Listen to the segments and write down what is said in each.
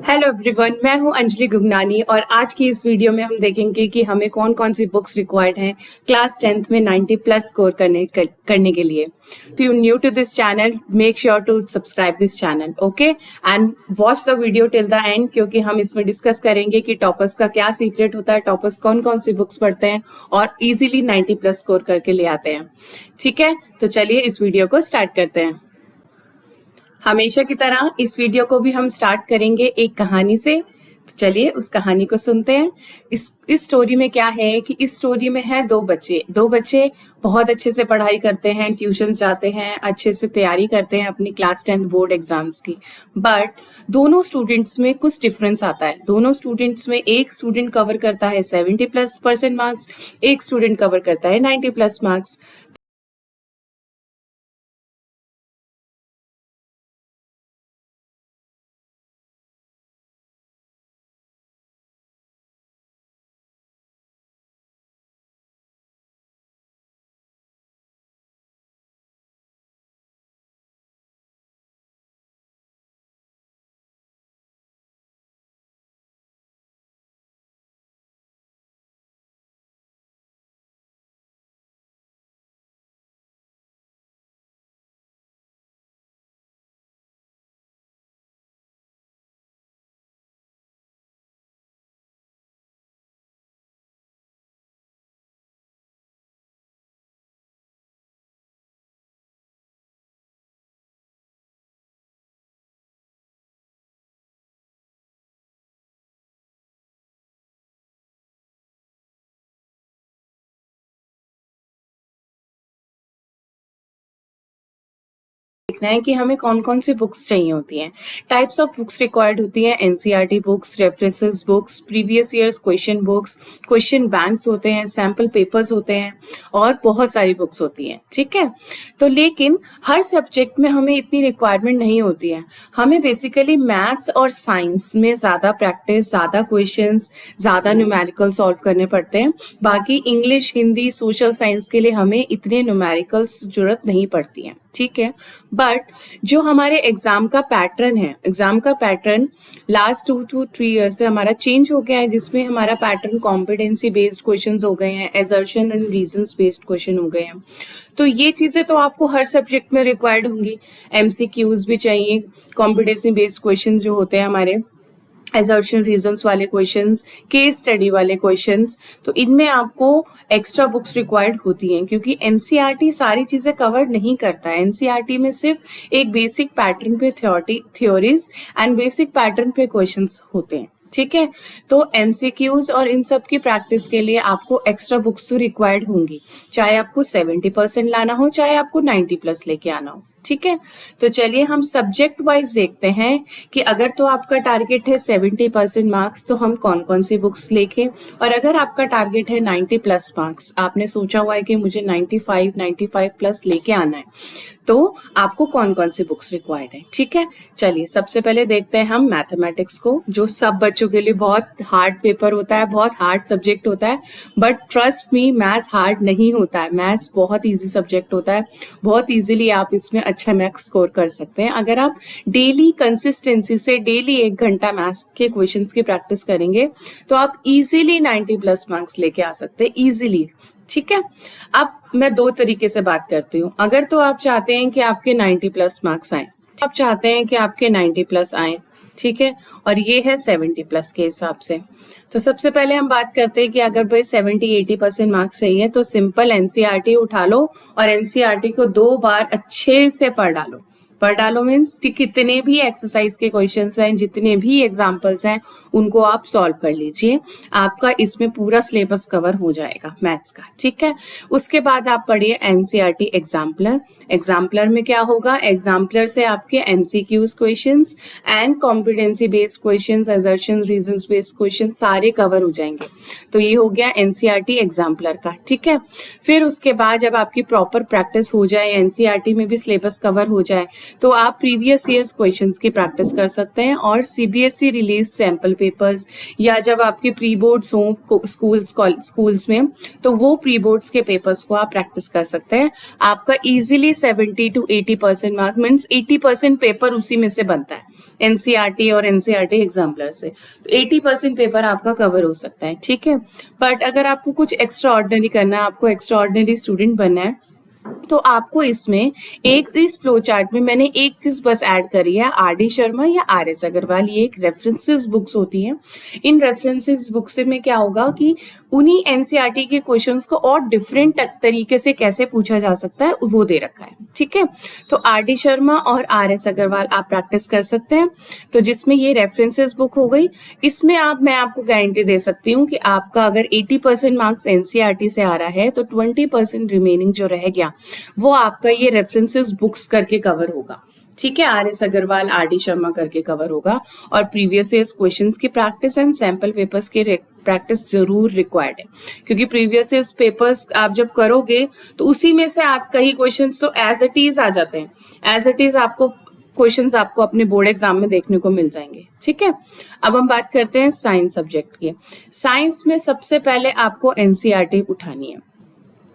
Hello everyone, मैं हूं अंजलि गुगनानी और आज की इस वीडियो में हम देखेंगे कि हमें कौन कौन सी बुक्स रिक्वायर्ड हैं क्लास 10th में 90 प्लस स्कोर करने के लिए। तो you new to this channel, make sure to subscribe this channel, okay, and watch the video till the end, क्योंकि हम इसमें डिस्कस करेंगे कि टॉपर्स का क्या सीक्रेट होता है, टॉपर्स कौन कौन सी बुक्स पढ़ते हैं और इजीली 90 प्लस स्कोर करके ले आते हैं। ठीक है, तो चलिए इस वीडियो को स्टार्ट करते हैं। हमेशा की तरह इस वीडियो को भी हम स्टार्ट करेंगे एक कहानी से। तो चलिए उस कहानी को सुनते हैं। इस स्टोरी में क्या है कि इस स्टोरी में है दो बच्चे बहुत अच्छे से पढ़ाई करते हैं, ट्यूशन जाते हैं, अच्छे से तैयारी करते हैं अपनी क्लास 10th बोर्ड एग्जाम्स की। बट दोनों स्टूडेंट्स में कुछ डिफरेंस आता है। दोनों स्टूडेंट्स में एक स्टूडेंट कवर करता है 70+ % मार्क्स, एक स्टूडेंट कवर करता है 90+ मार्क्स। देखना है कि हमें कौन कौन सी बुक्स चाहिए होती हैं। टाइप्स ऑफ बुक्स रिक्वायर्ड होती हैं NCERT books, references books, previous years question books, question banks होते हैं, सैम्पल पेपर्स होते हैं और बहुत सारी बुक्स होती हैं। ठीक है, तो लेकिन हर सब्जेक्ट में हमें इतनी रिक्वायरमेंट नहीं होती है। हमें बेसिकली मैथ्स और साइंस में ज़्यादा प्रैक्टिस, ज़्यादा क्वेश्चंस, ज़्यादा न्यूमेरिकल सॉल्व करने पड़ते हैं। बाकी इंग्लिश, हिंदी, सोशल साइंस के लिए हमें इतने न्यूमेरिकल्स जरूरत नहीं पड़ती है। ठीक है, बट जो हमारे एग्जाम का पैटर्न है, एग्जाम का पैटर्न लास्ट 2 to 3 ईयर से हमारा चेंज हो गया है, जिसमें हमारा पैटर्न कॉम्पिटेंसी बेस्ड क्वेश्चंस हो गए हैं, assertion and reasons based question हो गए हैं। तो ये चीज़ें तो आपको हर सब्जेक्ट में रिक्वायर्ड होंगी। एमसीक्यूज भी चाहिए, कॉम्पिटेंसी बेस्ड क्वेश्चन जो होते हैं हमारे, एजर्शन रीजंस वाले क्वेश्चंस, केस स्टडी वाले क्वेश्चंस, तो इनमें आपको एक्स्ट्रा बुक्स रिक्वायर्ड होती हैं, क्योंकि एनसीईआरटी सारी चीज़ें कवर नहीं करता है। एनसीईआरटी में सिर्फ एक बेसिक पैटर्न पे थ्योरीज एंड बेसिक पैटर्न पे क्वेश्चंस होते हैं। ठीक है, तो एमसीक्यूज और इन सब की प्रैक्टिस के लिए आपको एक्स्ट्रा बुक्स तो रिक्वायर्ड होंगी, चाहे आपको 70% लाना हो, चाहे आपको 90+ लेके आना हो। ठीक है, तो चलिए हम सब्जेक्ट वाइज देखते हैं कि अगर तो आपका टारगेट है 70% मार्क्स तो हम कौन कौन सी बुक्स लेके, और अगर आपका टारगेट है 90+ मार्क्स, आपने सोचा हुआ है कि मुझे 95+ लेके आना है, तो आपको कौन कौन सी बुक्स रिक्वायर्ड है। ठीक है, चलिए सबसे पहले देखते हैं हम मैथमेटिक्स को, जो सब बच्चों के लिए बहुत हार्ड पेपर होता है, बहुत हार्ड सब्जेक्ट होता है। But trust me, maths hard नहीं होता है, मैथ्स बहुत ईजी सब्जेक्ट होता है। बहुत ईजिली आप इसमें अच्छा मैथ्स स्कोर कर सकते हैं अगर आप डेली कंसिस्टेंसी से डेली 1 घंटा मैथ्स के क्वेश्चंस की प्रैक्टिस करेंगे, तो आप इजीली 90+ मार्क्स लेके आ सकते हैं, इजीली। ठीक है, अब मैं 2 तरीके से बात करती हूँ। अगर तो आप चाहते हैं कि आपके 90+ मार्क्स आए, आप चाहते हैं कि आपके 90+ आए, ठीक है, और ये है 70+ के हिसाब से। तो सबसे पहले हम बात करते हैं कि अगर भाई 70-80% मार्क्स चाहिए, तो सिंपल एनसीईआरटी उठा लो और एनसीईआरटी को 2 बार अच्छे से पढ़ डालो मीन्स कितने भी एक्सरसाइज के क्वेश्चंस हैं, जितने भी एग्जाम्पल्स हैं, उनको आप सॉल्व कर लीजिए। आपका इसमें पूरा सिलेबस कवर हो जाएगा मैथ्स का। ठीक है, उसके बाद आप पढ़िए एनसीईआरटी एग्जाम्पलर। एग्जाम्पलर में क्या होगा, एग्जाम्पलर से आपके MCQs questions and competency based questions, assertion reasons based question सारे कवर हो जाएंगे। तो ये हो गया एनसीईआरटी एग्जाम्पलर का। ठीक है, फिर उसके बाद जब आपकी प्रॉपर प्रैक्टिस हो जाए, एनसीईआरटी में भी सिलेबस कवर हो जाए, तो आप प्रीवियस ईयर्स क्वेश्चंस की प्रैक्टिस कर सकते हैं और सीबीएसई रिलीज सैंपल पेपर्स, या जब आपके प्री बोर्ड्स हों स्कूल्स में, तो वो प्री बोर्ड्स के पेपर्स को आप प्रैक्टिस कर सकते हैं। आपका easily 70 to 80% mark means 80% paper उसी में से बनता है। एनसीईआरटी और एनसीईआरटी एग्जाम्पलर से, तो 80% पेपर आपका कवर हो सकता है, ठीक है। बट अगर आपको कुछ एक्स्ट्रा ऑर्डिनरी करना है, आपको एक्स्ट्रा ऑर्डिनरी स्टूडेंट बनना है, तो आपको इसमें इस फ्लो चार्ट में मैंने एक चीज बस ऐड करी है, आर.डी. शर्मा या आर.एस. अग्रवाल, ये एक रेफरेंसेस बुक्स होती हैं। इन रेफरेंसेस बुक से में क्या होगा कि उन्हीं एनसीईआरटी के क्वेश्चंस को और डिफरेंट तरीके से कैसे पूछा जा सकता है वो दे रखा है, ठीक है। तो आर.डी. शर्मा और आर.एस. अग्रवाल आप प्रैक्टिस कर सकते हैं। तो जिसमें ये रेफरेंसेस बुक हो गई, इसमें मैं आपको गारंटी दे सकती हूँ कि आपका अगर 80% मार्क्स एनसीईआरटी से आ रहा है तो 20% रिमेनिंग जो रह गया वो आपका ये रेफरेंसेस बुक्स करके कवर होगा, ठीक है। आर.एस. अग्रवाल, आर.डी. शर्मा करके कवर होगा। और प्रीवियस ईयर्स क्वेश्चंस की प्रैक्टिस एंड सैंपल पेपर्स के प्रैक्टिस जरूर रिक्वायर्ड है, क्योंकि प्रीवियस ईयर्स पेपर्स आप जब करोगे तो उसी में से कई क्वेश्चंस तो एज इट इज आ जाते हैं, एज इट इज आपको क्वेश्चंस आपको अपने बोर्ड एग्जाम में देखने को मिल जाएंगे, ठीक है। अब हम बात करते हैं साइंस सब्जेक्ट की। साइंस में सबसे पहले आपको एनसीईआरटी उठानी है।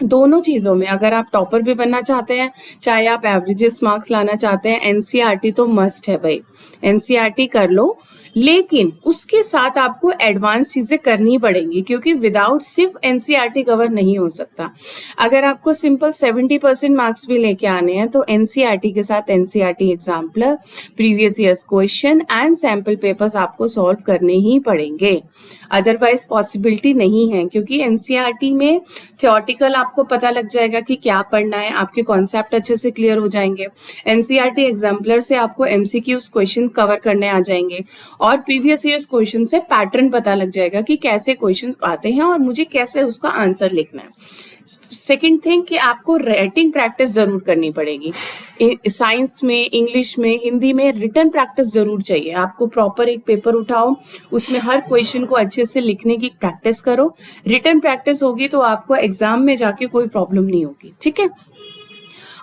दोनों चीजों में अगर आप टॉपर भी बनना चाहते हैं, चाहे आप एवरेजेस मार्क्स लाना चाहते हैं, एनसीईआरटी तो मस्ट है भाई, एनसीईआरटी कर लो। लेकिन उसके साथ आपको एडवांस चीजें करनी पड़ेंगी, क्योंकि विदाउट सिर्फ एनसीईआरटी कवर नहीं हो सकता। अगर आपको सिंपल 70% मार्क्स भी लेके आने हैं तो एनसीईआरटी के साथ NCERT exemplar, previous years question and sample papers आपको सॉल्व करने ही पड़ेंगे, अदरवाइज पॉसिबिलिटी नहीं है। क्योंकि एनसीईआरटी में थियोरटिकल आपको पता लग जाएगा कि क्या पढ़ना है, आपके कॉन्सेप्ट अच्छे से क्लियर हो जाएंगे। एनसीईआरटी एग्जाम्पलर से आपको एमसीक्यूज क्वेश्चन कवर करने आ जाएंगे और प्रीवियस ईयर्स क्वेश्चन से पैटर्न पता लग जाएगा कि कैसे क्वेश्चन आते हैं और मुझे कैसे उसका आंसर लिखना है। सेकेंड थिंग कि आपको राइटिंग प्रैक्टिस जरूर करनी पड़ेगी। साइंस में, इंग्लिश में, हिंदी में रिटन प्रैक्टिस जरूर चाहिए। आपको प्रॉपर एक पेपर उठाओ, उसमें हर क्वेश्चन को अच्छे से लिखने की प्रैक्टिस करो। रिटन प्रैक्टिस होगी तो आपको एग्जाम में जाके कोई प्रॉब्लम नहीं होगी, ठीक है।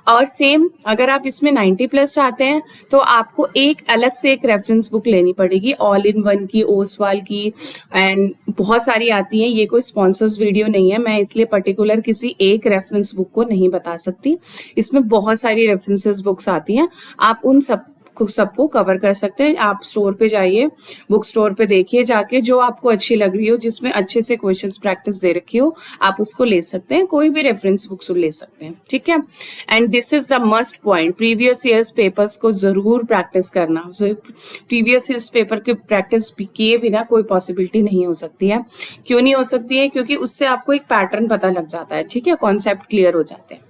और सेम अगर आप इसमें 90+ चाहते हैं तो आपको एक अलग से एक रेफरेंस बुक लेनी पड़ेगी, ऑल इन वन की, ओसवाल की, एंड बहुत सारी आती हैं। ये कोई स्पॉन्सर्स वीडियो नहीं है, मैं इसलिए पर्टिकुलर किसी एक रेफरेंस बुक को नहीं बता सकती। इसमें बहुत सारी रेफरेंसेस बुक्स आती हैं, आप उन सबको कवर कर सकते हैं। आप स्टोर पे जाइए, बुक स्टोर पे देखिए जाके, जो आपको अच्छी लग रही हो, जिसमें अच्छे से क्वेश्चंस प्रैक्टिस दे रखी हो, आप उसको ले सकते हैं। कोई भी रेफरेंस बुक्स ले सकते हैं, ठीक है। And this is the must point, previous years papers को जरूर प्रैक्टिस करना। प्रीवियस ईयर्स पेपर की प्रैक्टिस किए बिना कोई पॉसिबिलिटी नहीं हो सकती है। क्यों नहीं हो सकती है? क्योंकि उससे आपको एक पैटर्न पता लग जाता है, ठीक है, कॉन्सेप्ट क्लियर हो जाते हैं,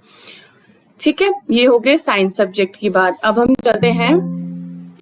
ठीक है। ये हो गए साइंस सब्जेक्ट की बात। अब हम चलते हैं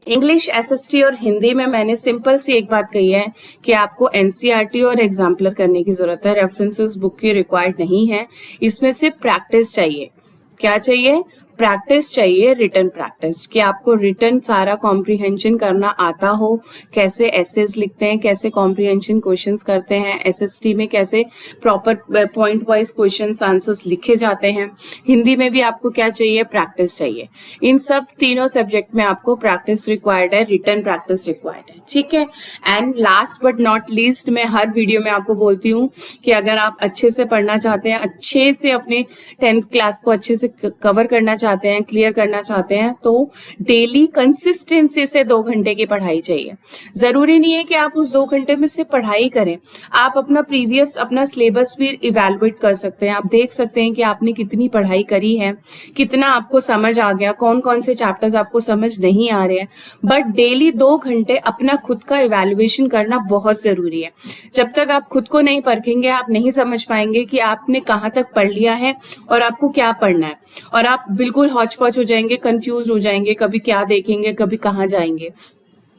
इंग्लिश, एसएसटी और हिंदी में। मैंने सिंपल सी एक बात कही है कि आपको एनसीईआरटी और एग्जाम्पलर करने की जरूरत है, रेफरेंसेस बुक की रिक्वायर्ड नहीं है। इसमें सिर्फ प्रैक्टिस चाहिए। क्या चाहिए? प्रैक्टिस चाहिए, रिटन प्रैक्टिस, कि आपको रिटन सारा कॉम्प्रिहेंशन करना आता हो, कैसे एसेज लिखते हैं, कैसे कॉम्प्रिहेंशन क्वेश्चंस करते हैं, एसएसटी में कैसे proper point wise questions answers लिखे जाते हैं। हिंदी में भी आपको क्या चाहिए? प्रैक्टिस चाहिए। इन सब तीनों सब्जेक्ट में आपको प्रैक्टिस रिक्वायर्ड है, रिटन प्रैक्टिस रिक्वायर्ड है, ठीक है। And last but not least, मैं हर वीडियो में आपको बोलती हूँ कि अगर आप अच्छे से पढ़ना चाहते हैं, अच्छे से अपने 10th क्लास को अच्छे से कवर करना चाहते हैं, क्लियर करना चाहते हैं, तो डेली कंसिस्टेंसी से 2 घंटे की पढ़ाई चाहिए। जरूरी नहीं है कि आप उस 2 घंटे में से पढ़ाई करें, आप अपना सिलेबस भी इवेलुएट कर सकते हैं। आप देख सकते हैं कि आपने कितनी पढ़ाई करी है, कितना आपको समझ आ गया, कौन कौन से चैप्टर्स आपको समझ नहीं आ रहे हैं। बट डेली 2 घंटे अपना खुद का इवेलुएशन करना बहुत जरूरी है। जब तक आप खुद को नहीं परखेंगे, आप नहीं समझ पाएंगे कि आपने कहाँ तक पढ़ लिया है और आपको क्या पढ़ना है, और आप बिल्कुल हौच पौच हो जाएंगे, कंफ्यूज हो जाएंगे, कभी क्या देखेंगे, कभी कहाँ जाएंगे।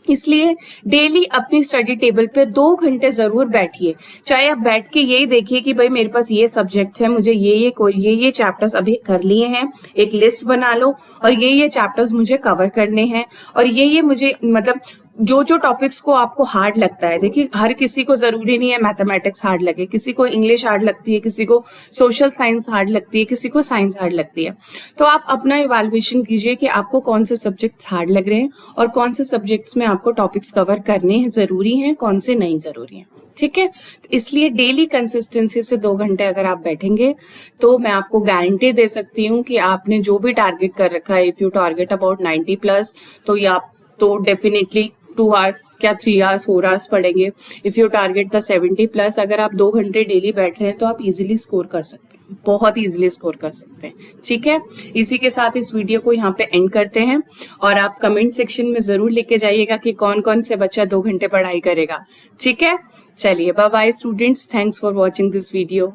इसलिए डेली अपनी स्टडी टेबल पे 2 घंटे जरूर बैठिए। चाहे आप बैठ के यही देखिए कि भाई मेरे पास ये सब्जेक्ट है, मुझे ये चैप्टर्स अभी कर लिए हैं, एक लिस्ट बना लो, और ये चैप्टर्स मुझे कवर करने हैं, और ये मुझे मतलब जो टॉपिक्स को आपको हार्ड लगता है। देखिए, हर किसी को जरूरी नहीं है मैथमेटिक्स हार्ड लगे, किसी को इंग्लिश हार्ड लगती है, किसी को सोशल साइंस हार्ड लगती है, किसी को साइंस हार्ड लगती है। तो आप अपना इवैल्यूएशन कीजिए कि आपको कौन से सब्जेक्ट्स हार्ड लग रहे हैं और कौन से सब्जेक्ट्स में आपको टॉपिक्स कवर करने हैं, जरूरी हैं, कौन से नहीं जरूरी हैं, ठीक है। इसलिए डेली कंसिस्टेंसी से 2 घंटे अगर आप बैठेंगे तो मैं आपको गारंटी दे सकती हूँ कि आपने जो भी टारगेट कर रखा है, इफ यू टारगेट अबाउट 90+, तो ये आप तो डेफिनेटली 2 आवर्स क्या 3 आवर्स 4 आवर्स पढ़ेंगे। इफ़ यू टारगेट द 70+, अगर आप 2 घंटे डेली बैठ रहे हैं तो आप इजीली स्कोर कर सकते हैं, बहुत इजीली स्कोर कर सकते हैं। ठीक है, इसी के साथ इस वीडियो को यहाँ पे एंड करते हैं और आप कमेंट सेक्शन में ज़रूर लिख के जाइएगा कि कौन कौन से बच्चा 2 घंटे पढ़ाई करेगा। ठीक है, चलिए bye bye students, thanks for watching this video.